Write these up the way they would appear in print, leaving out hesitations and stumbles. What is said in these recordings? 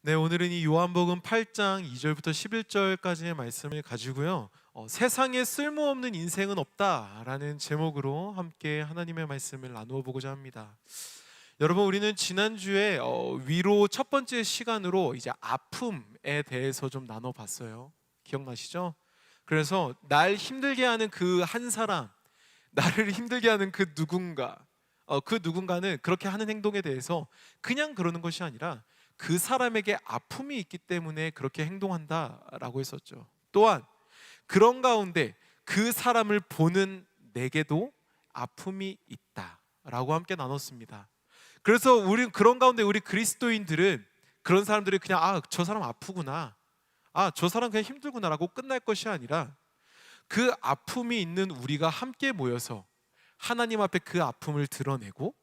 네, 오늘은 이 요한복음 8장 2절부터 11절까지의 말씀을 가지고요. 세상에 쓸모없는 인생은 없다라는 제목으로 함께 하나님의 말씀을 나누어 보고자 합니다. 여러분, 우리는 지난주에 위로 첫 번째 시간으로 이제 아픔에 대해서 좀 나눠봤어요. 기억나시죠? 그래서 날 힘들게 하는 그 한 사람, 나를 힘들게 하는 그 누군가, 그 누군가는 그렇게 하는 행동에 대해서 그냥 그러는 것이 아니라 그 사람에게 아픔이 있기 때문에 그렇게 행동한다라고 했었죠. 또한 그런 가운데 그 사람을 보는 내게도 아픔이 있다라고 함께 나눴습니다. 그래서 우리 그런 가운데 우리 그리스도인들은 그런 사람들이 그냥 저 사람 아프구나, 저 사람 그냥 힘들구나라고 끝날 것이 아니라 그 아픔이 있는 우리가 함께 모여서 하나님 앞에 그 아픔을 드러내고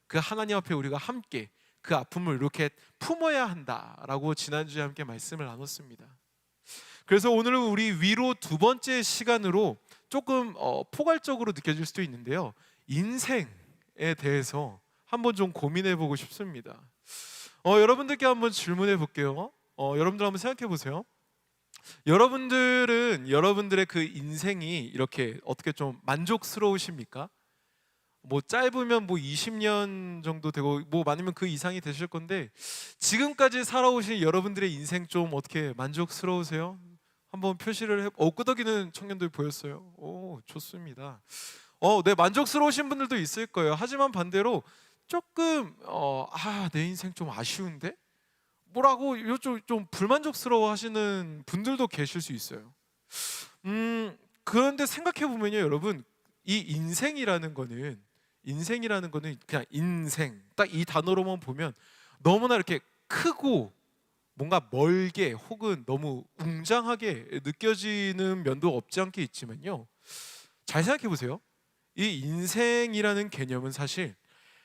그 하나님 앞에 우리가 함께 그 아픔을 이렇게 품어야 한다라고 지난주에 함께 말씀을 나눴습니다. 그래서 오늘은 우리 위로 두 번째 시간으로 조금 포괄적으로 느껴질 수도 있는데요, 인생에 대해서 한번 좀 고민해 보고 싶습니다. 여러분들께 한번 질문해 볼게요. 여러분들 한번 생각해 보세요. 여러분들은 여러분들의 그 인생이 이렇게 어떻게 좀 만족스러우십니까? 뭐 짧으면 뭐 20년 정도 되고 뭐 많으면 그 이상이 되실 건데, 지금까지 살아오신 여러분들의 인생 좀 어떻게 만족스러우세요? 한번 표시를 끄덕이는 청년들 보였어요. 오, 좋습니다. 네, 만족스러우신 분들도 있을 거예요. 하지만 반대로 조금 내 인생 좀 아쉬운데? 뭐라고 좀 불만족스러워 하시는 분들도 계실 수 있어요. 그런데 생각해 보면요, 여러분, 이 인생이라는 거는 그냥 인생, 딱 이 단어로만 보면 너무나 이렇게 크고 뭔가 멀게 혹은 너무 웅장하게 느껴지는 면도 없지 않게 있지만요, 잘 생각해 보세요. 이 인생이라는 개념은 사실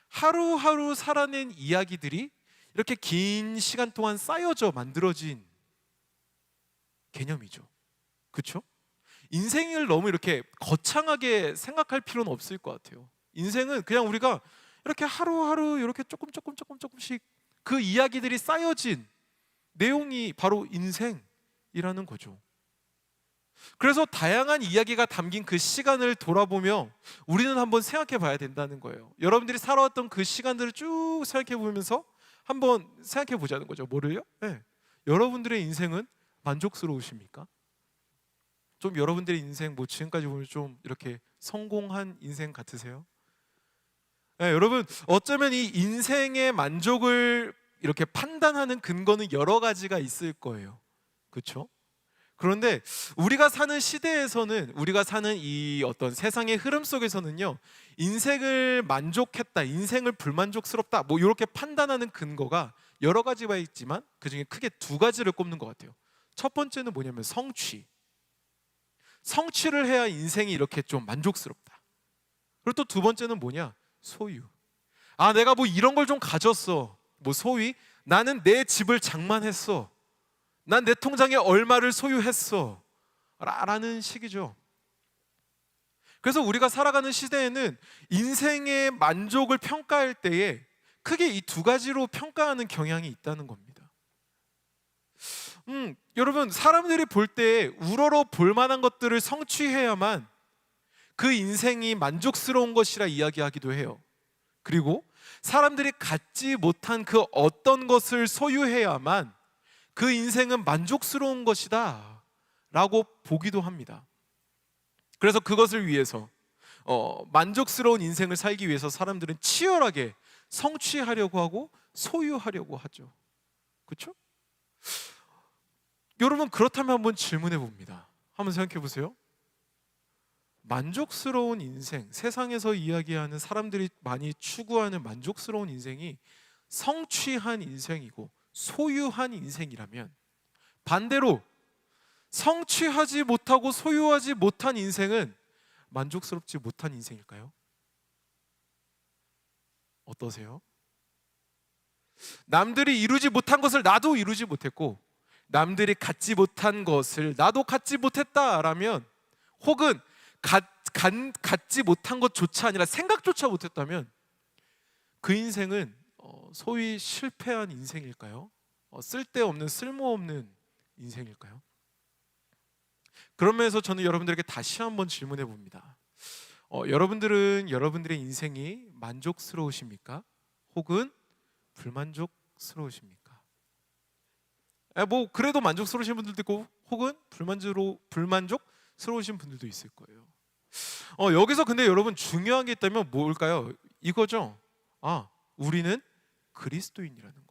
하루하루 살아낸 이야기들이 이렇게 긴 시간 동안 쌓여져 만들어진 개념이죠. 그렇죠? 인생을 너무 이렇게 거창하게 생각할 필요는 없을 것 같아요. 인생은 그냥 우리가 이렇게 하루하루 이렇게 조금씩 그 이야기들이 쌓여진 내용이 바로 인생이라는 거죠. 그래서 다양한 이야기가 담긴 그 시간을 돌아보며 우리는 한번 생각해 봐야 된다는 거예요. 여러분들이 살아왔던 그 시간들을 쭉 생각해 보면서 한번 생각해 보자는 거죠. 뭐를요? 네. 여러분들의 인생은 만족스러우십니까? 좀 여러분들의 인생 뭐 지금까지 보면 좀 이렇게 성공한 인생 같으세요? 네, 여러분, 어쩌면 이 인생의 만족을 이렇게 판단하는 근거는 여러 가지가 있을 거예요. 그렇죠? 그런데 우리가 사는 시대에서는, 우리가 사는 이 어떤 세상의 흐름 속에서는요, 인생을 만족했다, 인생을 불만족스럽다, 뭐 이렇게 판단하는 근거가 여러 가지가 있지만 그 중에 크게 두 가지를 꼽는 것 같아요. 첫 번째는 뭐냐면 성취를 해야 인생이 이렇게 좀 만족스럽다. 그리고 또 두 번째는 뭐냐? 소유. 내가 뭐 이런 걸 좀 가졌어. 뭐 소위 나는 내 집을 장만했어. 난 내 통장에 얼마를 소유했어. 라는 식이죠. 그래서 우리가 살아가는 시대에는 인생의 만족을 평가할 때에 크게 이 두 가지로 평가하는 경향이 있다는 겁니다. 여러분, 사람들이 볼 때 우러러 볼 만한 것들을 성취해야만 그 인생이 만족스러운 것이라 이야기하기도 해요. 그리고 사람들이 갖지 못한 그 어떤 것을 소유해야만 그 인생은 만족스러운 것이다 라고 보기도 합니다. 그래서 그것을 위해서 만족스러운 인생을 살기 위해서 사람들은 치열하게 성취하려고 하고 소유하려고 하죠. 그렇죠? 여러분, 그렇다면 한번 질문해 봅니다. 한번 생각해 보세요. 만족스러운 인생, 세상에서 이야기하는 사람들이 많이 추구하는 만족스러운 인생이 성취한 인생이고 소유한 인생이라면, 반대로 성취하지 못하고 소유하지 못한 인생은 만족스럽지 못한 인생일까요? 어떠세요? 남들이 이루지 못한 것을 나도 이루지 못했고, 남들이 갖지 못한 것을 나도 갖지 못했다라면, 혹은 갖지 못한 것조차 아니라 생각조차 못했다면 그 인생은 소위 실패한 인생일까요? 쓸데없는 쓸모없는 인생일까요? 그런 면에서 저는 여러분들에게 다시 한번 질문해 봅니다. 여러분들은 여러분들의 인생이 만족스러우십니까? 혹은 불만족스러우십니까? 뭐 그래도 만족스러우신 분들도 있고 혹은 불만족스러우신 분들도 있을 거예요. 여기서 근데 여러분 중요한 게 있다면 뭘까요? 이거죠. 우리는 그리스도인이라는 거예요.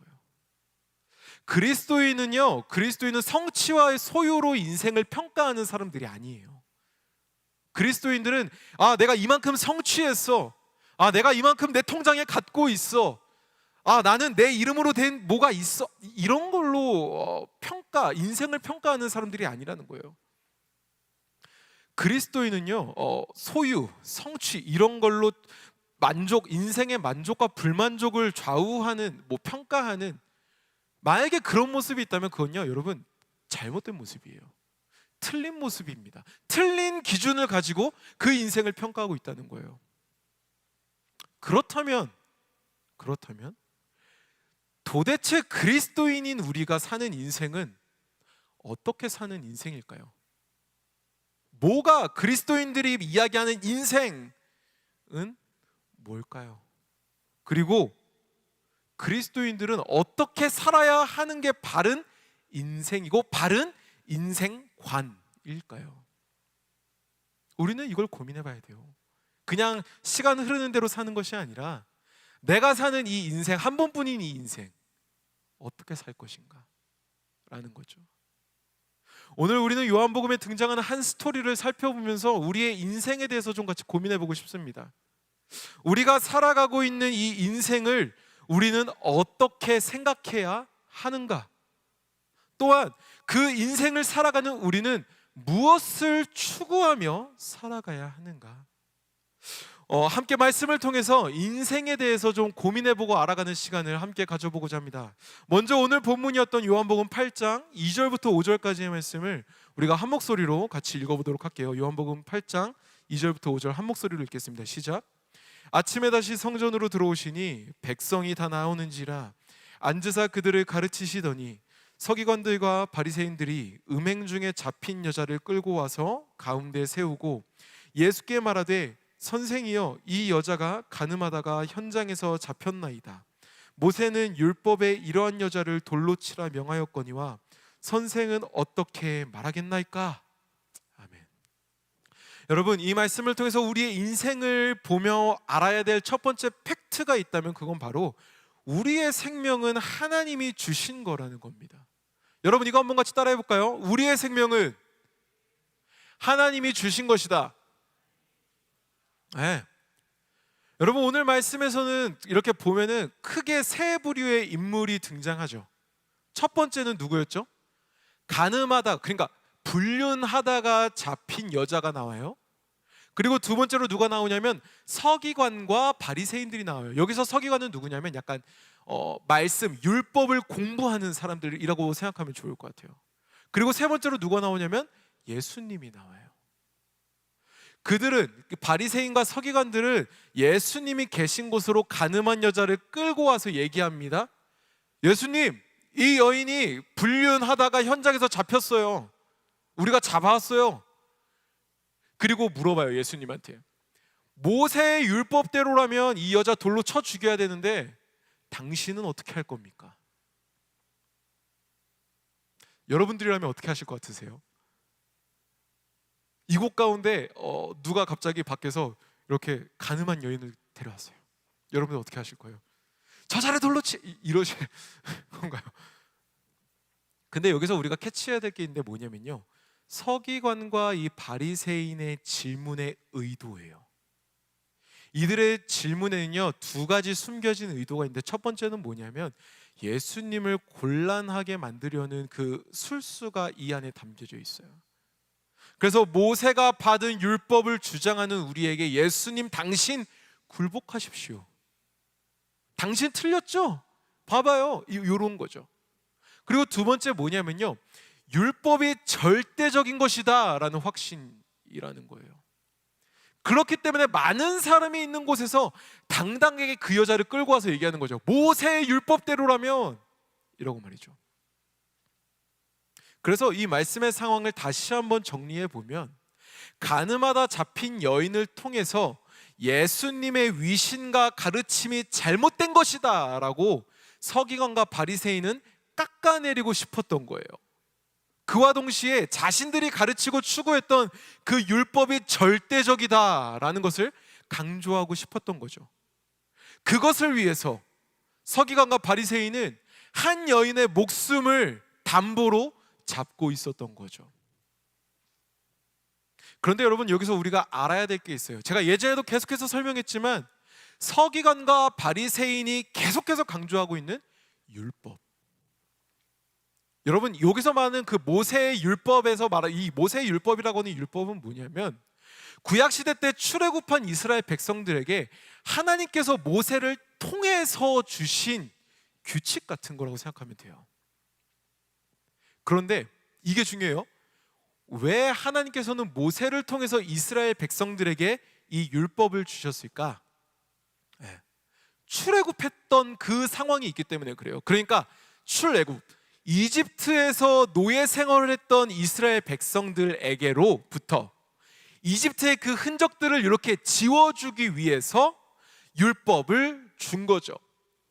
그리스도인은 성취와의 소유로 인생을 평가하는 사람들이 아니에요. 그리스도인들은 내가 이만큼 성취했어. 내가 이만큼 내 통장에 갖고 있어. 나는 내 이름으로 된 뭐가 있어. 이런 걸로 인생을 평가하는 사람들이 아니라는 거예요. 그리스도인은요, 소유, 성취 이런 걸로 인생의 만족과 불만족을 좌우하는, 평가하는, 만약에 그런 모습이 있다면 그건요, 여러분 잘못된 모습이에요. 틀린 모습입니다. 틀린 기준을 가지고 그 인생을 평가하고 있다는 거예요. 그렇다면 도대체 그리스도인인 우리가 사는 인생은 어떻게 사는 인생일까요? 뭐가 그리스도인들이 이야기하는 인생은 뭘까요? 그리고 그리스도인들은 어떻게 살아야 하는 게 바른 인생이고 바른 인생관일까요? 우리는 이걸 고민해 봐야 돼요. 그냥 시간 흐르는 대로 사는 것이 아니라 내가 사는 이 인생, 한 번뿐인 이 인생 어떻게 살 것인가 라는 거죠. 오늘 우리는 요한복음에 등장하는 한 스토리를 살펴보면서 우리의 인생에 대해서 좀 같이 고민해 보고 싶습니다. 우리가 살아가고 있는 이 인생을 우리는 어떻게 생각해야 하는가? 또한 그 인생을 살아가는 우리는 무엇을 추구하며 살아가야 하는가? 함께 말씀을 통해서 인생에 대해서 좀 고민해보고 알아가는 시간을 함께 가져보고자 합니다. 먼저 오늘 본문이었던 요한복음 8장 2절부터 5절까지의 말씀을 우리가 한 목소리로 같이 읽어보도록 할게요. 요한복음 8장 2절부터 5절 한 목소리로 읽겠습니다. 시작. 아침에 다시 성전으로 들어오시니 백성이 다 나오는지라 앉으사 그들을 가르치시더니 서기관들과 바리새인들이 음행 중에 잡힌 여자를 끌고 와서 가운데 세우고 예수께 말하되 선생이여 이 여자가 간음하다가 현장에서 잡혔나이다. 모세는 율법에 이러한 여자를 돌로 치라 명하였거니와 선생은 어떻게 말하겠나이까? 아멘. 여러분, 이 말씀을 통해서 우리의 인생을 보며 알아야 될 첫 번째 팩트가 있다면 그건 바로 우리의 생명은 하나님이 주신 거라는 겁니다. 여러분, 이거 한번 같이 따라해 볼까요? 우리의 생명은 하나님이 주신 것이다. 네. 여러분, 오늘 말씀에서는 이렇게 보면은 크게 세 부류의 인물이 등장하죠. 첫 번째는 누구였죠? 간음하다, 그러니까 불륜하다가 잡힌 여자가 나와요. 그리고 두 번째로 누가 나오냐면 서기관과 바리새인들이 나와요. 여기서 서기관은 누구냐면 약간 말씀, 율법을 공부하는 사람들이라고 생각하면 좋을 것 같아요. 그리고 세 번째로 누가 나오냐면 예수님이 나와요. 그들은, 바리새인과 서기관들은 예수님이 계신 곳으로 간음한 여자를 끌고 와서 얘기합니다. 예수님, 이 여인이 불륜하다가 현장에서 잡혔어요. 우리가 잡아왔어요. 그리고 물어봐요, 예수님한테. 모세의 율법대로라면 이 여자 돌로 쳐 죽여야 되는데 당신은 어떻게 할 겁니까? 여러분들이라면 어떻게 하실 것 같으세요? 이곳 가운데 누가 갑자기 밖에서 이렇게 간음한 여인을 데려왔어요. 여러분들 어떻게 하실 거예요? 저 자리 돌로 이러실 건가요? 근데 여기서 우리가 캐치해야 될 게 있는데 뭐냐면요, 서기관과 이 바리새인의 질문의 의도예요. 이들의 질문에는요 두 가지 숨겨진 의도가 있는데, 첫 번째는 뭐냐면 예수님을 곤란하게 만들려는 그 술수가 이 안에 담겨져 있어요. 그래서 모세가 받은 율법을 주장하는 우리에게 예수님, 당신 굴복하십시오. 당신 틀렸죠? 봐봐요. 이런 거죠. 그리고 두 번째 뭐냐면요, 율법이 절대적인 것이다 라는 확신이라는 거예요. 그렇기 때문에 많은 사람이 있는 곳에서 당당하게 그 여자를 끌고 와서 얘기하는 거죠. 모세의 율법대로라면, 이라고 말이죠. 그래서 이 말씀의 상황을 다시 한번 정리해 보면, 가늠하다 잡힌 여인을 통해서 예수님의 위신과 가르침이 잘못된 것이다 라고 서기관과 바리새인은 깎아내리고 싶었던 거예요. 그와 동시에 자신들이 가르치고 추구했던 그 율법이 절대적이다라는 것을 강조하고 싶었던 거죠. 그것을 위해서 서기관과 바리새인은 한 여인의 목숨을 담보로 잡고 있었던 거죠. 그런데 여러분, 여기서 우리가 알아야 될 게 있어요. 제가 예전에도 계속해서 설명했지만 서기관과 바리새인이 계속해서 강조하고 있는 율법, 여러분 여기서 말하는 그 모세의 율법에서 말하는 이 모세의 율법이라고 하는 율법은 뭐냐면, 구약시대 때 출애굽한 이스라엘 백성들에게 하나님께서 모세를 통해서 주신 규칙 같은 거라고 생각하면 돼요. 그런데 이게 중요해요. 왜 하나님께서는 모세를 통해서 이스라엘 백성들에게 이 율법을 주셨을까? 출애굽했던 그 상황이 있기 때문에 그래요. 그러니까 출애굽, 이집트에서 노예 생활을 했던 이스라엘 백성들에게로부터 이집트의 그 흔적들을 이렇게 지워주기 위해서 율법을 준 거죠.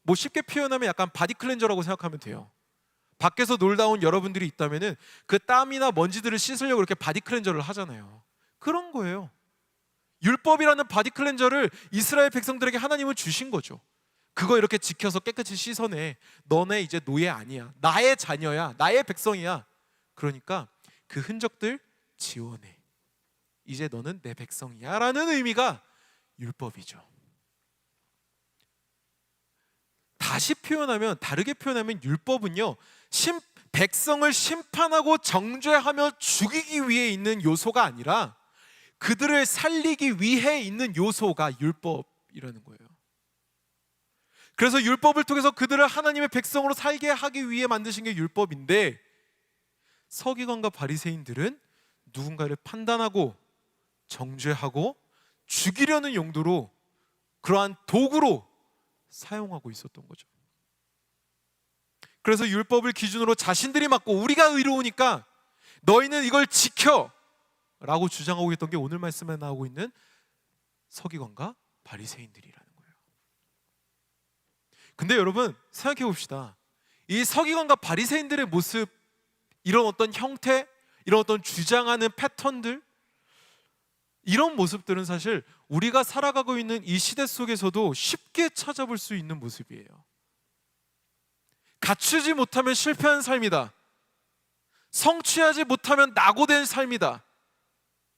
뭐 쉽게 표현하면 약간 바디 클렌저라고 생각하면 돼요. 밖에서 놀다 온 여러분들이 있다면은 그 땀이나 먼지들을 씻으려고 이렇게 바디 클렌저를 하잖아요. 그런 거예요. 율법이라는 바디 클렌저를 이스라엘 백성들에게 하나님은 주신 거죠. 그거 이렇게 지켜서 깨끗이 씻어내. 너네 이제 노예 아니야. 나의 자녀야. 나의 백성이야. 그러니까 그 흔적들 지워내. 이제 너는 내 백성이야 라는 의미가 율법이죠. 다르게 표현하면 율법은요, 백성을 심판하고 정죄하며 죽이기 위해 있는 요소가 아니라 그들을 살리기 위해 있는 요소가 율법이라는 거예요. 그래서 율법을 통해서 그들을 하나님의 백성으로 살게 하기 위해 만드신 게 율법인데, 서기관과 바리새인들은 누군가를 판단하고 정죄하고 죽이려는 용도로 그러한 도구로 사용하고 있었던 거죠. 그래서 율법을 기준으로 자신들이 맞고 우리가 의로우니까 너희는 이걸 지켜 라고 주장하고 있던 게 오늘 말씀에 나오고 있는 서기관과 바리새인들이라는 거예요. 근데 여러분 생각해 봅시다. 이 서기관과 바리새인들의 모습, 이런 어떤 형태, 이런 어떤 주장하는 패턴들, 이런 모습들은 사실 우리가 살아가고 있는 이 시대 속에서도 쉽게 찾아볼 수 있는 모습이에요. 갖추지 못하면 실패한 삶이다, 성취하지 못하면 낙오된 삶이다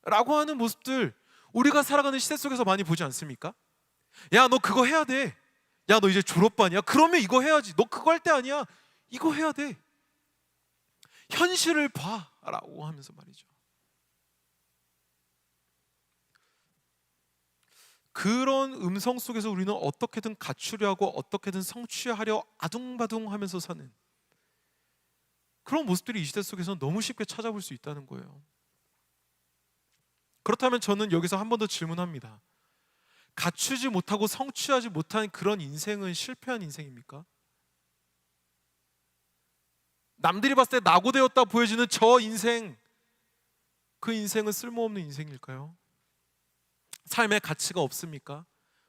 라고 하는 모습들 우리가 살아가는 시대 속에서 많이 보지 않습니까? 야, 너 그거 해야 돼. 야, 너 이제 졸업반이야? 그러면 이거 해야지. 너 그거 할 때 아니야. 이거 해야 돼. 현실을 봐 라고 하면서 말이죠. 그런 음성 속에서 우리는 어떻게든 갖추려 하고 어떻게든 성취하려 아둥바둥하면서 사는 그런 모습들이 이 시대 속에서 너무 쉽게 찾아볼 수 있다는 거예요. 그렇다면 저는 여기서 한 번 더 질문합니다. 갖추지 못하고 성취하지 못한 그런 인생은 실패한 인생입니까? 남들이 봤을 때 낙오되었다 보여지는 저 인생, 그 인생은 쓸모없는 인생일까요? 삶의 가치가 없습니까?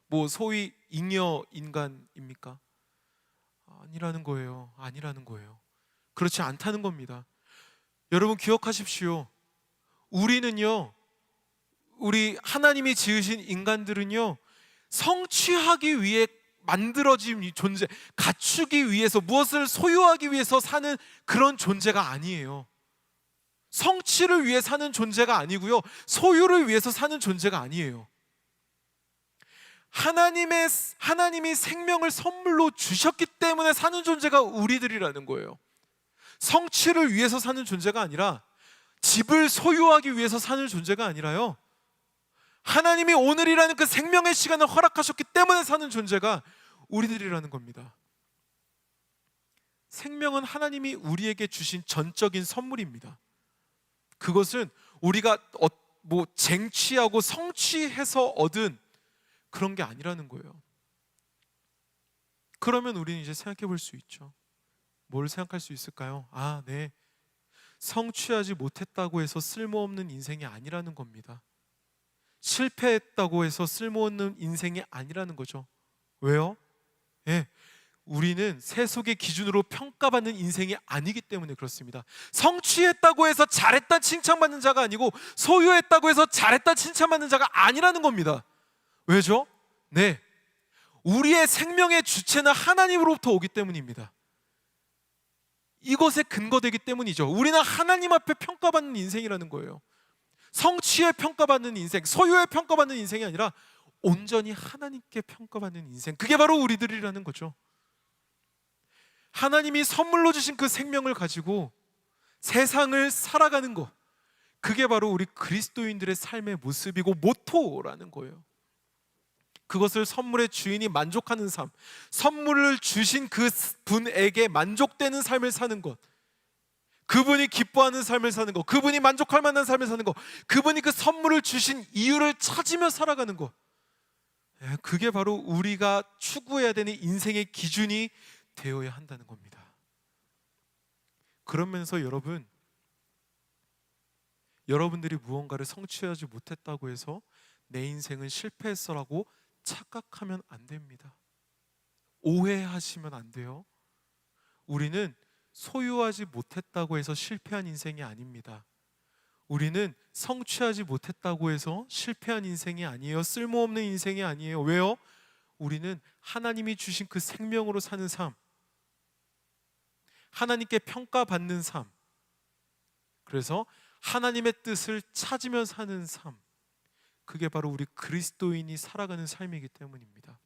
뭐 소위 잉여 인간입니까? 아니라는 거예요. 아니라는 거예요. 그렇지 않다는 겁니다. 여러분 기억하십시오. 우리는요, 우리 하나님이 지으신 인간들은요, 성취하기 위해 만들어진 존재, 갖추기 위해서, 무엇을 소유하기 위해서 사는 그런 존재가 아니에요. 성취를 위해 사는 존재가 아니고요, 소유를 위해서 사는 존재가 아니에요. 하나님이 생명을 선물로 주셨기 때문에 사는 존재가 우리들이라는 거예요. 성취를 위해서 사는 존재가 아니라, 집을 소유하기 위해서 사는 존재가 아니라요, 하나님이 오늘이라는 그 생명의 시간을 허락하셨기 때문에 사는 존재가 우리들이라는 겁니다. 생명은 하나님이 우리에게 주신 전적인 선물입니다. 그것은 우리가 쟁취하고 성취해서 얻은 그런 게 아니라는 거예요. 그러면 우리는 이제 생각해 볼 수 있죠. 뭘 생각할 수 있을까요? 네, 성취하지 못했다고 해서 쓸모없는 인생이 아니라는 겁니다. 실패했다고 해서 쓸모없는 인생이 아니라는 거죠. 왜요? 예, 우리는 세속의 기준으로 평가받는 인생이 아니기 때문에 그렇습니다. 성취했다고 해서 잘했다 칭찬받는 자가 아니고 소유했다고 해서 잘했다 칭찬받는 자가 아니라는 겁니다. 왜죠? 네, 우리의 생명의 주체는 하나님으로부터 오기 때문입니다. 이것에 근거되기 때문이죠. 우리는 하나님 앞에 평가받는 인생이라는 거예요. 성취에 평가받는 인생, 소유에 평가받는 인생이 아니라 온전히 하나님께 평가받는 인생, 그게 바로 우리들이라는 거죠. 하나님이 선물로 주신 그 생명을 가지고 세상을 살아가는 것, 그게 바로 우리 그리스도인들의 삶의 모습이고 모토라는 거예요. 그것을 선물의 주인이 만족하는 삶, 선물을 주신 그 분에게 만족되는 삶을 사는 것, 그분이 기뻐하는 삶을 사는 것, 그분이 만족할 만한 삶을 사는 것, 그분이 그 선물을 주신 이유를 찾으며 살아가는 것, 그게 바로 우리가 추구해야 되는 인생의 기준이 되어야 한다는 겁니다. 그러면서 여러분들이 무언가를 성취하지 못했다고 해서 내 인생은 실패했어라고 착각하면 안 됩니다. 오해하시면 안 돼요. 우리는 소유하지 못했다고 해서 실패한 인생이 아닙니다. 우리는 성취하지 못했다고 해서 실패한 인생이 아니에요. 쓸모없는 인생이 아니에요. 왜요? 우리는 하나님이 주신 그 생명으로 사는 삶, 하나님께 평가받는 삶, 그래서 하나님의 뜻을 찾으며 사는 삶, 그게 바로 우리 그리스도인이 살아가는 삶이기 때문입니다.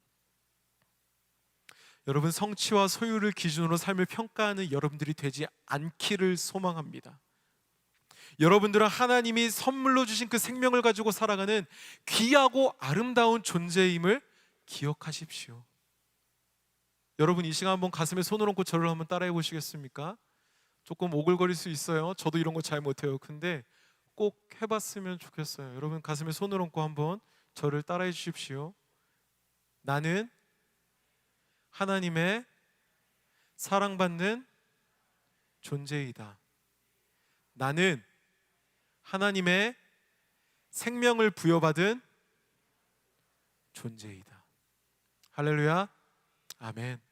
여러분, 성취와 소유를 기준으로 삶을 평가하는 여러분들이 되지 않기를 소망합니다. 여러분들은 하나님이 선물로 주신 그 생명을 가지고 살아가는 귀하고 아름다운 존재임을 기억하십시오. 여러분, 이 시간 한번 가슴에 손을 얹고 저를 한번 따라해 보시겠습니까? 조금 오글거릴 수 있어요. 저도 이런 거 잘 못해요. 근데 꼭 해봤으면 좋겠어요. 여러분, 가슴에 손을 얹고 한번 저를 따라해 주십시오. 나는 하나님의 사랑받는 존재이다. 나는 하나님의 생명을 부여받은 존재이다. 할렐루야, 아멘.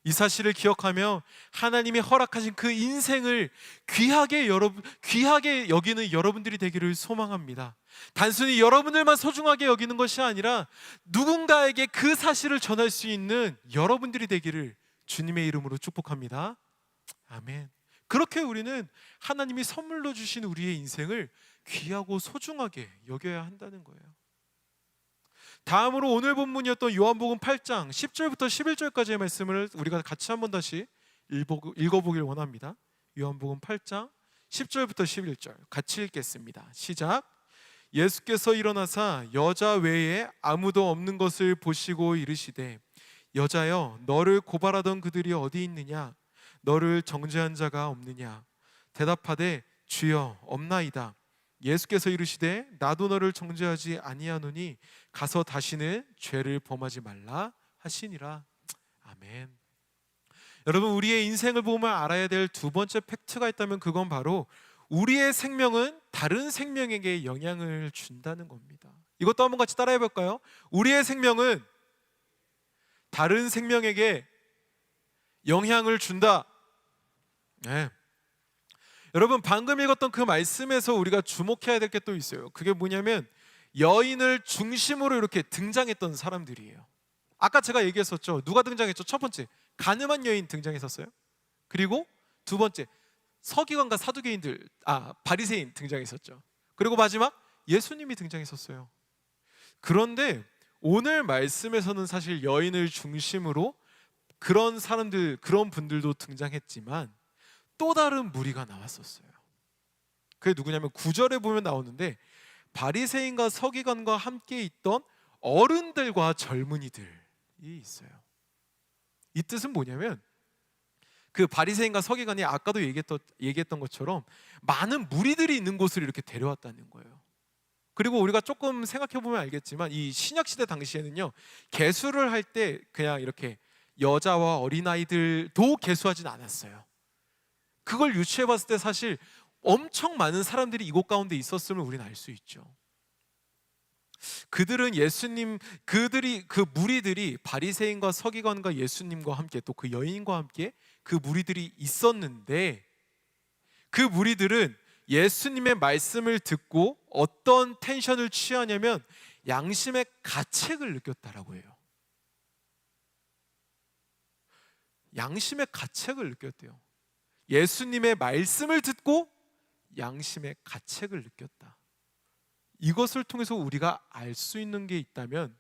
이 사실을 기억하며 하나님이 허락하신 그 인생을 귀하게 여기는 여러분들이 되기를 소망합니다. 단순히 여러분들만 소중하게 여기는 것이 아니라 누군가에게 그 사실을 전할 수 있는 여러분들이 되기를 주님의 이름으로 축복합니다. 아멘. 그렇게 우리는 하나님이 선물로 주신 우리의 인생을 귀하고 소중하게 여겨야 한다는 거예요. 다음으로 오늘 본문이었던 요한복음 8장 10절부터 11절까지의 말씀을 우리가 같이 한번 다시 읽어보길 원합니다. 요한복음 8장 10절부터 11절 같이 읽겠습니다. 시작. 예수께서 일어나사 여자 외에 아무도 없는 것을 보시고 이르시되 여자여, 너를 고발하던 그들이 어디 있느냐? 너를 정죄한 자가 없느냐? 대답하되 주여, 없나이다. 예수께서 이르시되 나도 너를 정죄하지 아니하노니 가서 다시는 죄를 범하지 말라 하시니라. 아멘. 여러분, 우리의 인생을 보면 알아야 될 두 번째 팩트가 있다면 그건 바로 우리의 생명은 다른 생명에게 영향을 준다는 겁니다. 이것도 한번 같이 따라해 볼까요? 우리의 생명은 다른 생명에게 영향을 준다. 네. 여러분, 방금 읽었던 그 말씀에서 우리가 주목해야 될 게 또 있어요. 그게 뭐냐면 여인을 중심으로 이렇게 등장했던 사람들이에요. 아까 제가 얘기했었죠. 누가 등장했죠? 첫 번째, 가늠한 여인 등장했었어요. 그리고 두 번째, 서기관과 사두개인들, 바리새인 등장했었죠. 그리고 마지막, 예수님이 등장했었어요. 그런데 오늘 말씀에서는 사실 여인을 중심으로 그런 사람들, 그런 분들도 등장했지만 또 다른 무리가 나왔었어요. 그게 누구냐면 9절에 보면 나오는데 바리새인과 서기관과 함께 있던 어른들과 젊은이들이 있어요. 이 뜻은 뭐냐면 그 바리새인과 서기관이 아까도 얘기했던 것처럼 많은 무리들이 있는 곳을 이렇게 데려왔다는 거예요. 그리고 우리가 조금 생각해 보면 알겠지만 이 신약 시대 당시에는요, 계수를 할 때 그냥 이렇게 여자와 어린아이들도 계수하진 않았어요. 그걸 유추해 봤을 때 사실 엄청 많은 사람들이 이곳 가운데 있었음을 우리는 알 수 있죠. 그들은 그 무리들이 바리새인과 서기관과 예수님과 함께 또 그 여인과 함께 그 무리들이 있었는데, 그 무리들은 예수님의 말씀을 듣고 어떤 텐션을 취하냐면 양심의 가책을 느꼈다라고 해요. 양심의 가책을 느꼈대요. 예수님의 말씀을 듣고 양심의 가책을 느꼈다. 이것을 통해서 우리가 알 수 있는 게 있다면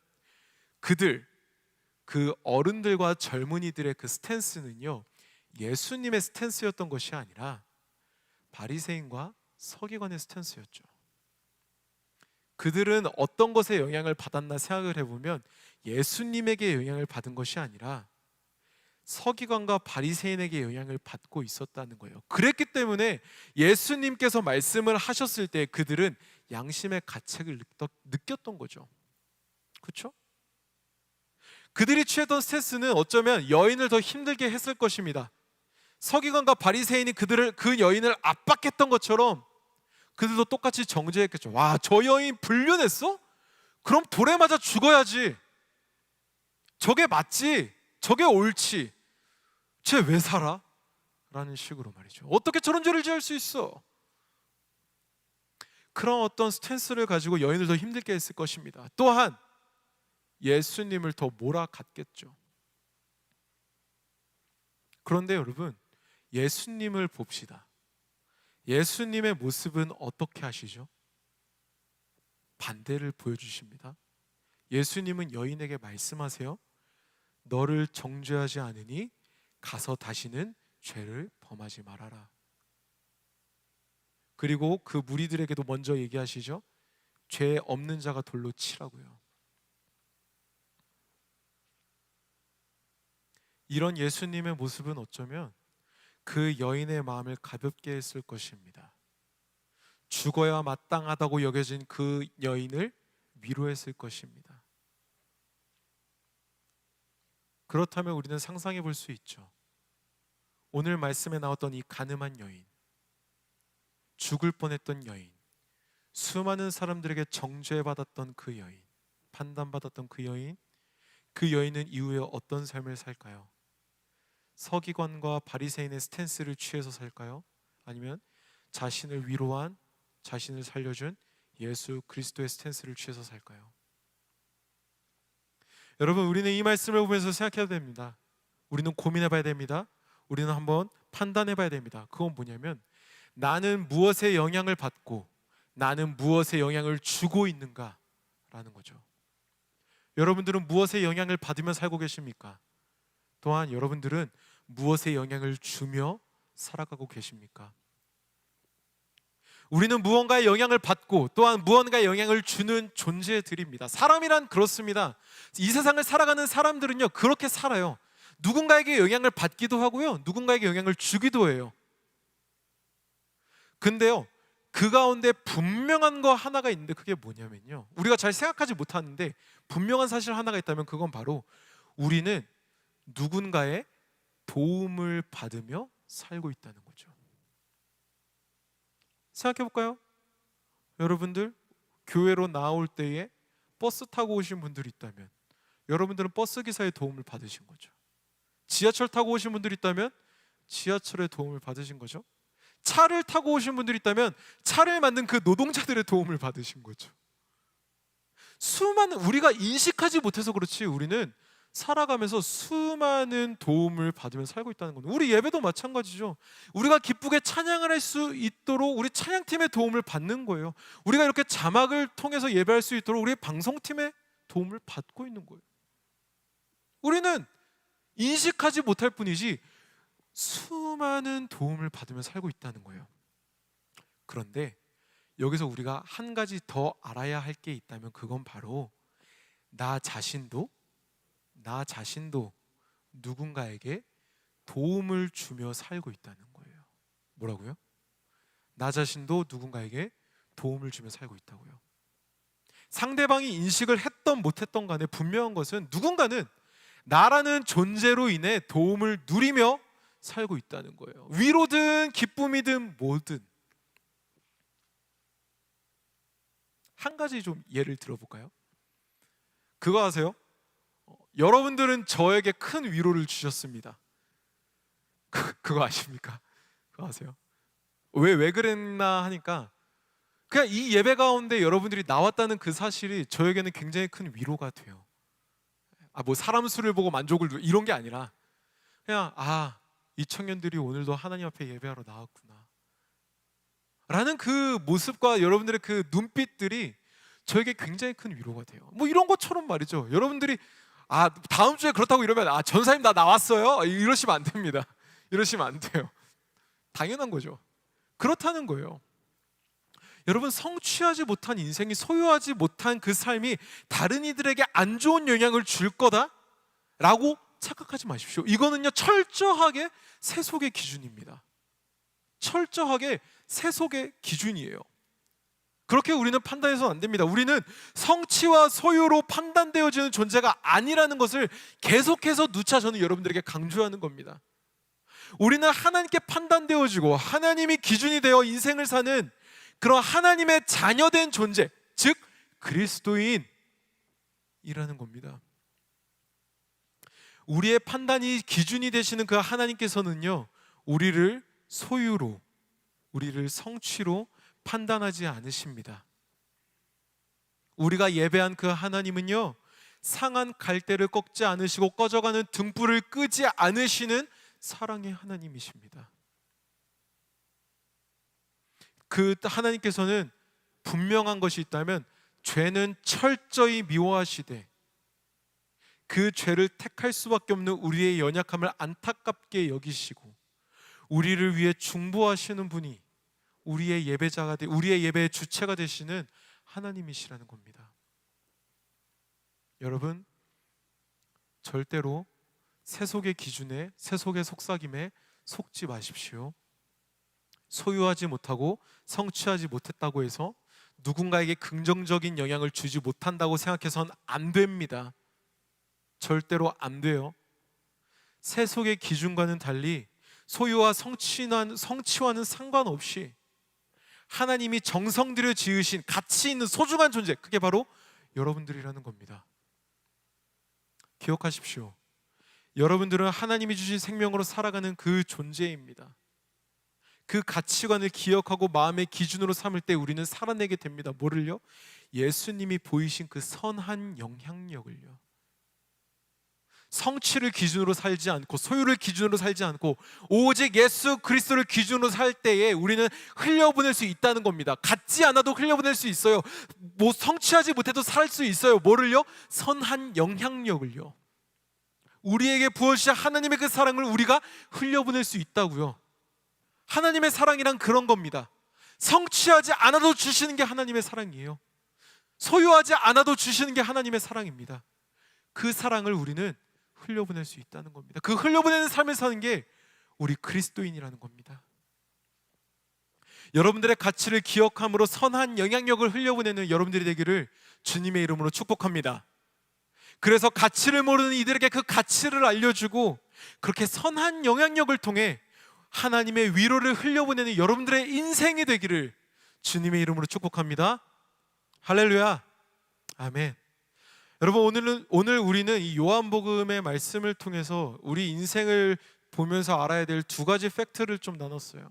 그 어른들과 젊은이들의 그 스탠스는요, 예수님의 스탠스였던 것이 아니라 바리새인과 서기관의 스탠스였죠. 그들은 어떤 것에 영향을 받았나 생각을 해보면 예수님에게 영향을 받은 것이 아니라 서기관과 바리새인에게 영향을 받고 있었다는 거예요. 그랬기 때문에 예수님께서 말씀을 하셨을 때 그들은 양심의 가책을 느꼈던 거죠. 그렇죠? 그들이 취했던 스탠스는 어쩌면 여인을 더 힘들게 했을 것입니다. 서기관과 바리새인이 그 여인을 압박했던 것처럼 그들도 똑같이 정죄했겠죠. 와, 저 여인 불륜했어? 그럼 돌에 맞아 죽어야지. 저게 맞지? 저게 옳지? 쟤 왜 살아? 라는 식으로 말이죠. 어떻게 저런 죄를 지을 수 있어? 그런 어떤 스탠스를 가지고 여인을 더 힘들게 했을 것입니다. 또한 예수님을 더 몰아갔겠죠. 그런데 여러분, 예수님을 봅시다. 예수님의 모습은 어떻게 하시죠? 반대를 보여주십니다. 예수님은 여인에게 말씀하세요. 너를 정죄하지 않으니 가서 다시는 죄를 범하지 말아라. 그리고 그 무리들에게도 먼저 얘기하시죠. 죄 없는 자가 돌로 치라고요. 이런 예수님의 모습은 어쩌면 그 여인의 마음을 가볍게 했을 것입니다. 죽어야 마땅하다고 여겨진 그 여인을 위로했을 것입니다. 그렇다면 우리는 상상해 볼 수 있죠. 오늘 말씀에 나왔던 이 간음한 여인, 죽을 뻔했던 여인, 수많은 사람들에게 정죄받았던 그 여인, 판단받았던 그 여인은 이후에 어떤 삶을 살까요? 서기관과 바리새인의 스탠스를 취해서 살까요? 아니면 자신을 위로한, 자신을 살려준 예수 그리스도의 스탠스를 취해서 살까요? 여러분, 우리는 이 말씀을 보면서 생각해야 됩니다. 우리는 고민해 봐야 됩니다. 우리는 한번 판단해 봐야 됩니다. 그건 뭐냐면 나는 무엇에 영향을 받고 나는 무엇에 영향을 주고 있는가라는 거죠. 여러분들은 무엇에 영향을 받으며 살고 계십니까? 또한 여러분들은 무엇에 영향을 주며 살아가고 계십니까? 우리는 무언가에 영향을 받고 또한 무언가에 영향을 주는 존재들입니다. 사람이란 그렇습니다. 이 세상을 살아가는 사람들은요, 그렇게 살아요. 누군가에게 영향을 받기도 하고요, 누군가에게 영향을 주기도 해요. 근데요, 그 가운데 분명한 거 하나가 있는데 그게 뭐냐면요, 우리가 잘 생각하지 못하는데 분명한 사실 하나가 있다면 그건 바로 우리는 누군가의 도움을 받으며 살고 있다는 거죠. 생각해 볼까요? 여러분들 교회로 나올 때에 버스 타고 오신 분들이 있다면 여러분들은 버스 기사의 도움을 받으신 거죠. 지하철 타고 오신 분들이 있다면 지하철의 도움을 받으신 거죠. 차를 타고 오신 분들이 있다면 차를 만든 그 노동자들의 도움을 받으신 거죠. 수많은, 우리가 인식하지 못해서 그렇지 우리는 살아가면서 수많은 도움을 받으며 살고 있다는 겁니다. 우리 예배도 마찬가지죠. 우리가 기쁘게 찬양을 할 수 있도록 우리 찬양팀의 도움을 받는 거예요. 우리가 이렇게 자막을 통해서 예배할 수 있도록 우리 방송팀의 도움을 받고 있는 거예요. 우리는 인식하지 못할 뿐이지 수많은 도움을 받으며 살고 있다는 거예요. 그런데 여기서 우리가 한 가지 더 알아야 할 게 있다면 그건 바로 나 자신도 누군가에게 도움을 주며 살고 있다는 거예요. 뭐라고요? 나 자신도 누군가에게 도움을 주며 살고 있다고요. 상대방이 인식을 했던 못했던 간에 분명한 것은 누군가는 나라는 존재로 인해 도움을 누리며 살고 있다는 거예요. 위로든 기쁨이든 뭐든. 한 가지 좀 예를 들어볼까요? 그거 아세요? 여러분들은 저에게 큰 위로를 주셨습니다. 그거 아십니까? 그거 아세요? 왜 그랬나 하니까 그냥 이 예배 가운데 여러분들이 나왔다는 그 사실이 저에게는 굉장히 큰 위로가 돼요. 뭐 사람 수를 보고 만족을 이런 게 아니라 그냥 이 청년들이 오늘도 하나님 앞에 예배하러 나왔구나 라는 그 모습과 여러분들의 그 눈빛들이 저에게 굉장히 큰 위로가 돼요. 뭐 이런 것처럼 말이죠. 여러분들이 다음 주에 그렇다고 이러면 전사님 나 나왔어요? 이러시면 안 됩니다. 이러시면 안 돼요. 당연한 거죠. 그렇다는 거예요. 여러분, 성취하지 못한 인생이, 소유하지 못한 그 삶이 다른 이들에게 안 좋은 영향을 줄 거다라고 착각하지 마십시오. 이거는요 철저하게 세속의 기준입니다. 철저하게 세속의 기준이에요. 그렇게 우리는 판단해서는 안 됩니다. 우리는 성취와 소유로 판단되어지는 존재가 아니라는 것을 계속해서 누차 저는 여러분들에게 강조하는 겁니다. 우리는 하나님께 판단되어지고 하나님이 기준이 되어 인생을 사는 그런 하나님의 자녀된 존재, 즉 그리스도인이라는 겁니다. 우리의 판단이 기준이 되시는 그 하나님께서는요 우리를 소유로, 우리를 성취로 판단하지 않으십니다. 우리가 예배한 그 하나님은요 상한 갈대를 꺾지 않으시고 꺼져가는 등불을 끄지 않으시는 사랑의 하나님이십니다. 그 하나님께서는 분명한 것이 있다면 죄는 철저히 미워하시되 그 죄를 택할 수밖에 없는 우리의 연약함을 안타깝게 여기시고 우리를 위해 중보하시는 분이 우리의 예배자가 우리의 예배의 주체가 되시는 하나님이시라는 겁니다. 여러분, 절대로 세속의 기준에, 세속의 속삭임에 속지 마십시오. 소유하지 못하고 성취하지 못했다고 해서 누군가에게 긍정적인 영향을 주지 못한다고 생각해서는 안 됩니다. 절대로 안 돼요. 세속의 기준과는 달리 소유와 성취와는 상관없이 하나님이 정성 들여 지으신 가치 있는 소중한 존재, 그게 바로 여러분들이라는 겁니다. 기억하십시오. 여러분들은 하나님이 주신 생명으로 살아가는 그 존재입니다. 그 가치관을 기억하고 마음의 기준으로 삼을 때 우리는 살아내게 됩니다. 뭐를요? 예수님이 보이신 그 선한 영향력을요. 성취를 기준으로 살지 않고 소유를 기준으로 살지 않고 오직 예수 그리스도를 기준으로 살 때에 우리는 흘려보낼 수 있다는 겁니다. 갖지 않아도 흘려보낼 수 있어요. 뭐 성취하지 못해도 살 수 있어요. 뭐를요? 선한 영향력을요. 우리에게 부어주신 하나님의 그 사랑을 우리가 흘려보낼 수 있다고요. 하나님의 사랑이란 그런 겁니다. 성취하지 않아도 주시는 게 하나님의 사랑이에요. 소유하지 않아도 주시는 게 하나님의 사랑입니다. 그 사랑을 우리는 흘려보낼 수 있다는 겁니다. 그 흘려보내는 삶을 사는 게 우리 그리스도인이라는 겁니다. 여러분들의 가치를 기억함으로 선한 영향력을 흘려보내는 여러분들이 되기를 주님의 이름으로 축복합니다. 그래서 가치를 모르는 이들에게 그 가치를 알려주고 그렇게 선한 영향력을 통해 하나님의 위로를 흘려보내는 여러분들의 인생이 되기를 주님의 이름으로 축복합니다. 할렐루야, 아멘. 여러분, 오늘 우리는 이 요한복음의 말씀을 통해서 우리 인생을 보면서 알아야 될 두 가지 팩트를 좀 나눴어요.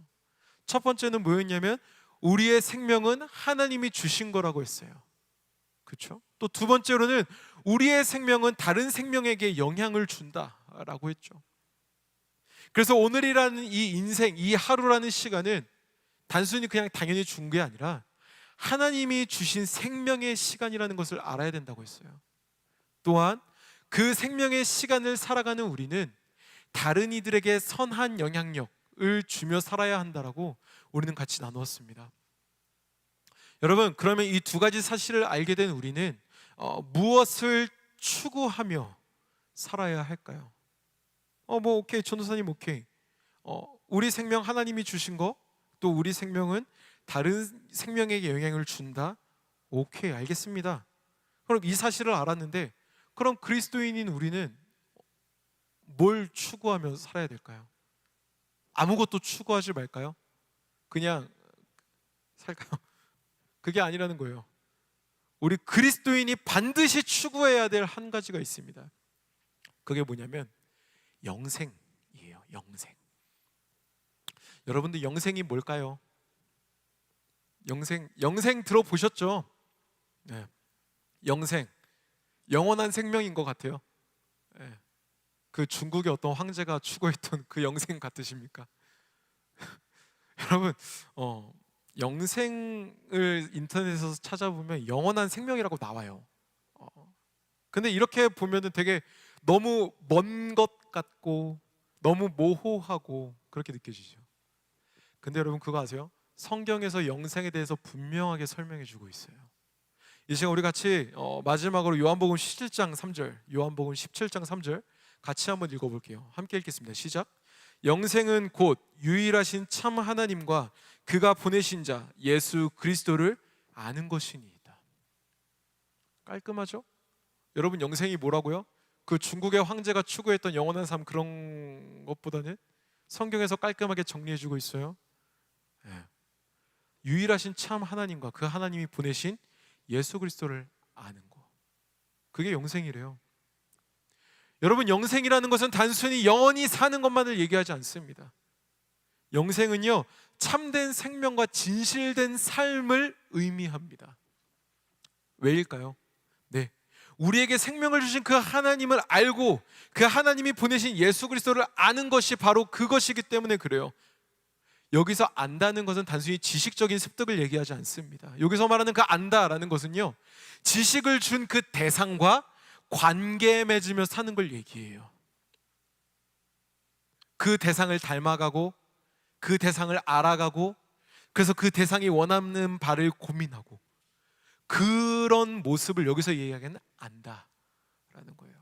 첫 번째는 뭐였냐면 우리의 생명은 하나님이 주신 거라고 했어요. 그렇죠? 또 두 번째로는 우리의 생명은 다른 생명에게 영향을 준다라고 했죠. 그래서 오늘이라는 이 인생, 이 하루라는 시간은 단순히 그냥 당연히 준 게 아니라 하나님이 주신 생명의 시간이라는 것을 알아야 된다고 했어요. 또한 그 생명의 시간을 살아가는 우리는 다른 이들에게 선한 영향력을 주며 살아야 한다라고 우리는 같이 나누었습니다. 여러분, 그러면 이 두 가지 사실을 알게 된 우리는 무엇을 추구하며 살아야 할까요? 오케이, 전도사님 오케이. 우리 생명 하나님이 주신 거, 또 우리 생명은 다른 생명에게 영향을 준다. 오케이, 알겠습니다. 그럼 이 사실을 알았는데 그럼 그리스도인인 우리는 뭘 추구하며 살아야 될까요? 아무것도 추구하지 말까요? 그냥 살까요? 그게 아니라는 거예요. 우리 그리스도인이 반드시 추구해야 될 한 가지가 있습니다. 그게 뭐냐면 영생이에요. 영생. 여러분들 영생이 뭘까요? 영생 들어보셨죠? 네. 영생, 영원한 생명인 것 같아요. 네. 그 중국의 어떤 황제가 추구했던 그 영생 같으십니까? 여러분, 영생을 인터넷에서 찾아보면 영원한 생명이라고 나와요. 근데 이렇게 보면은 되게 너무 먼 것 같고 너무 모호하고 그렇게 느껴지죠. 근데 여러분 그거 아세요? 성경에서 영생에 대해서 분명하게 설명해 주고 있어요. 이 시간 우리 같이 마지막으로 요한복음 17장 3절, 요한복음 17장 3절 같이 한번 읽어볼게요. 함께 읽겠습니다. 시작. 영생은 곧 유일하신 참 하나님과 그가 보내신 자 예수 그리스도를 아는 것이니이다. 깔끔하죠? 여러분 영생이 뭐라고요? 그 중국의 황제가 추구했던 영원한 삶 그런 것보다는 성경에서 깔끔하게 정리해주고 있어요. 네. 유일하신 참 하나님과 그 하나님이 보내신 예수 그리스도를 아는 거, 그게 영생이래요. 여러분 영생이라는 것은 단순히 영원히 사는 것만을 얘기하지 않습니다. 영생은요 참된 생명과 진실된 삶을 의미합니다. 왜일까요? 네, 우리에게 생명을 주신 그 하나님을 알고 그 하나님이 보내신 예수 그리스도를 아는 것이 바로 그것이기 때문에 그래요. 여기서 안다는 것은 단순히 지식적인 습득을 얘기하지 않습니다. 여기서 말하는 그 안다라는 것은요 지식을 준 그 대상과 관계 맺으며 사는 걸 얘기해요. 그 대상을 닮아가고 그 대상을 알아가고 그래서 그 대상이 원하는 바를 고민하고 그런 모습을 여기서 얘기하기는 안다라는 거예요.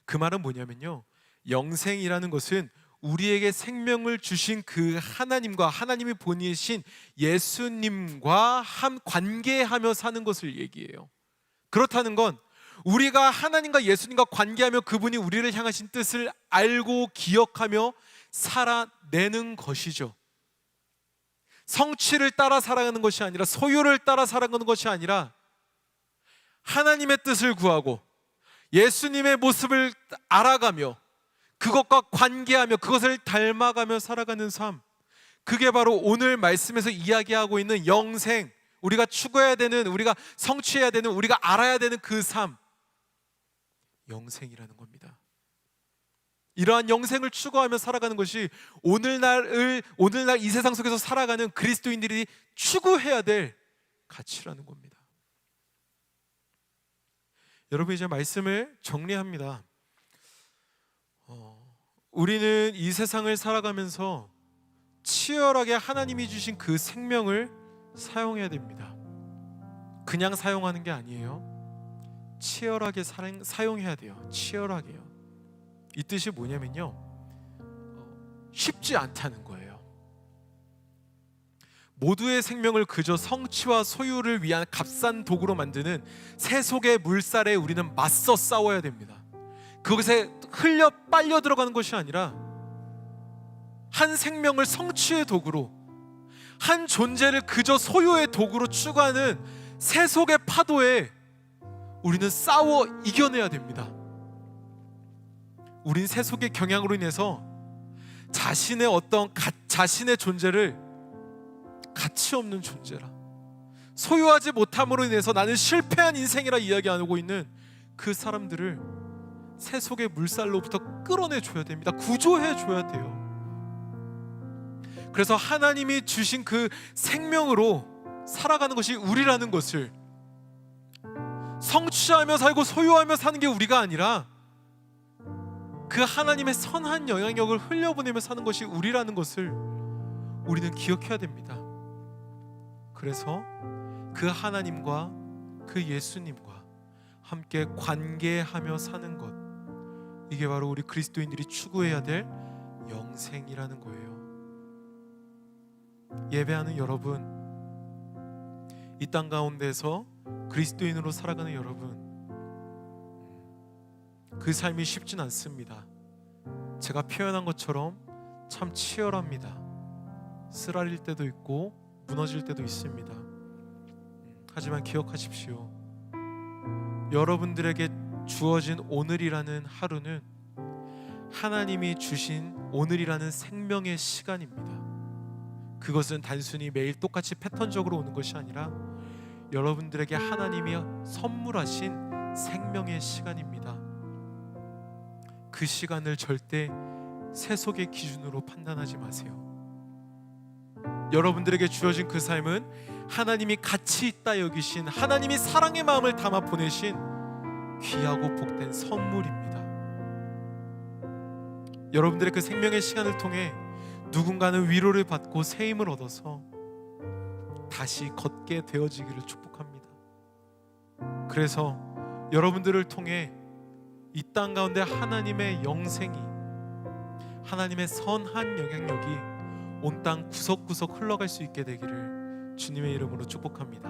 그 말은 뭐냐면요 영생이라는 것은 우리에게 생명을 주신 그 하나님과 하나님이 보내신 예수님과 한 관계하며 사는 것을 얘기해요. 그렇다는 건 우리가 하나님과 예수님과 관계하며 그분이 우리를 향하신 뜻을 알고 기억하며 살아내는 것이죠. 성취를 따라 살아가는 것이 아니라 소유를 따라 살아가는 것이 아니라 하나님의 뜻을 구하고 예수님의 모습을 알아가며 그것과 관계하며 그것을 닮아가며 살아가는 삶, 그게 바로 오늘 말씀에서 이야기하고 있는 영생, 우리가 추구해야 되는, 우리가 성취해야 되는, 우리가 알아야 되는 그 삶, 영생이라는 겁니다. 이러한 영생을 추구하며 살아가는 것이 오늘날 이 세상 속에서 살아가는 그리스도인들이 추구해야 될 가치라는 겁니다. 여러분 이제 말씀을 정리합니다. 우리는 이 세상을 살아가면서 치열하게 하나님이 주신 그 생명을 사용해야 됩니다. 그냥 사용하는 게 아니에요. 치열하게 사용해야 돼요. 치열하게요. 이 뜻이 뭐냐면요 쉽지 않다는 거예요. 모두의 생명을 그저 성취와 소유를 위한 값싼 도구로 만드는 세속의 물살에 우리는 맞서 싸워야 됩니다. 그것에 흘려 빨려 들어가는 것이 아니라 한 생명을 성취의 도구로, 한 존재를 그저 소유의 도구로 추구하는 세속의 파도에 우리는 싸워 이겨내야 됩니다. 우린 세속의 경향으로 인해서 자신의 자신의 존재를 가치 없는 존재라, 소유하지 못함으로 인해서 나는 실패한 인생이라 이야기하고 있는 그 사람들을 세속의 물살로부터 끌어내줘야 됩니다. 구조해줘야 돼요. 그래서 하나님이 주신 그 생명으로 살아가는 것이 우리라는 것을, 성취하며 살고 소유하며 사는 게 우리가 아니라 그 하나님의 선한 영향력을 흘려보내며 사는 것이 우리라는 것을 우리는 기억해야 됩니다. 그래서 그 하나님과 그 예수님과 함께 관계하며 사는 것, 이게 바로 우리 그리스도인들이 추구해야 될 영생이라는 거예요. 예배하는 여러분, 이 땅 가운데서 그리스도인으로 살아가는 여러분, 그 삶이 쉽진 않습니다. 제가 표현한 것처럼 참 치열합니다. 쓰라릴 때도 있고 무너질 때도 있습니다. 하지만 기억하십시오. 여러분들에게 주어진 오늘이라는 하루는 하나님이 주신 오늘이라는 생명의 시간입니다. 그것은 단순히 매일 똑같이 패턴적으로 오는 것이 아니라 여러분들에게 하나님이 선물하신 생명의 시간입니다. 그 시간을 절대 세속의 기준으로 판단하지 마세요. 여러분들에게 주어진 그 삶은 하나님이 가치 있다 여기신, 하나님이 사랑의 마음을 담아 보내신 귀하고 복된 선물입니다. 여러분들의 그 생명의 시간을 통해 누군가는 위로를 받고 새 힘을 얻어서 다시 걷게 되어지기를 축복합니다. 그래서 여러분들을 통해 이 땅 가운데 하나님의 영생이, 하나님의 선한 영향력이 온 땅 구석구석 흘러갈 수 있게 되기를 주님의 이름으로 축복합니다.